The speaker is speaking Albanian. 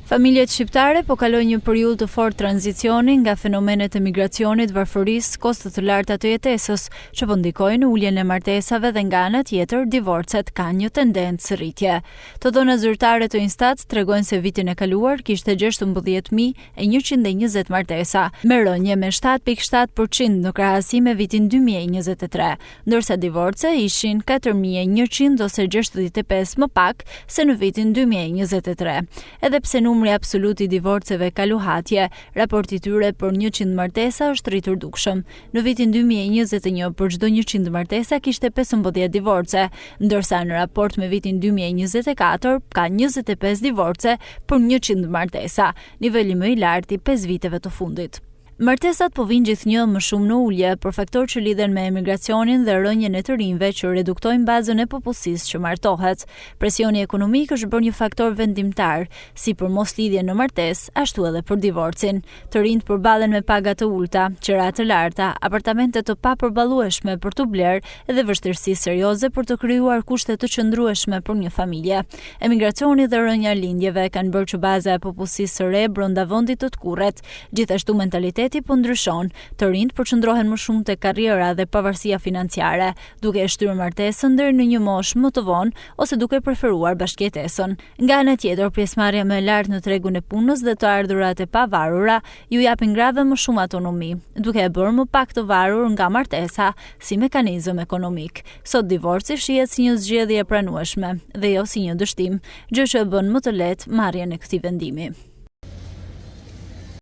Familjet shqiptare po kalojnë një periudhë të fortë tranzicioni nga fenomenet e migracionit, varfërisë, kostet të larta të jetesës, që po ndikojnë në uljen e martesave dhe nga ana tjetër divorcet kanë një tendencë rritje. Të dhënat zyrtare të Instat tregojnë se vitin e kaluar kishte 16.120 martesa, me rënje me 7.7% në krahasim me vitin 2023, ndërsa divorce ishin 4.100 ose 65 më pak se në vitin 2023. Edhe pse numri absolut i divorceve ka luhatje, raporti i tyre për 100 martesa është rritur dukshëm. Në vitin 2021 për çdo 100 martesa kishte 15 divorce, ndërsa në raport me vitin 2024 ka 25 divorce për 100 martesa, niveli më i lartë i 5 viteve të fundit. Martesat po vinë gjithnjë më shumë në ulje për faktorë që lidhen me emigracionin dhe rënjen e të rinjve që reduktojnë bazën e popullsisë që martohet. Presioni ekonomik është bërë një faktor vendimtar, si për moslidhje në martesë, ashtu edhe për divorcin. Të rinjt përballen me paga të ulta, qira të larta, apartamente të papërballueshme për të blerë dhe vështirësi serioze për të krijuar kushte të qëndrueshme për një familje. Emigracioni dhe rënja e lindjeve kanë bërë që baza e popullsisë së re brenda vendit të kurret, gjithashtu mentaliteti po ndryshon, të rinjt përqendrohen më shumë te karriera dhe pavarësia financiare, duke e shtyrë martesën deri në një moshë më të vonë ose duke preferuar bashkëjetesën. Nga ana tjetër, pjesëmarrja më e lartë në tregun e punës dhe të ardhurat e pavarura ju japin grave më shumë autonomi, duke e bërë më pak të varur nga martesa si mekanizëm ekonomik. Sot divorci shihet si një zgjedhje e pranueshme dhe jo si një dështim, gjë që e bën më të lehtë marrjen e këtij vendimi.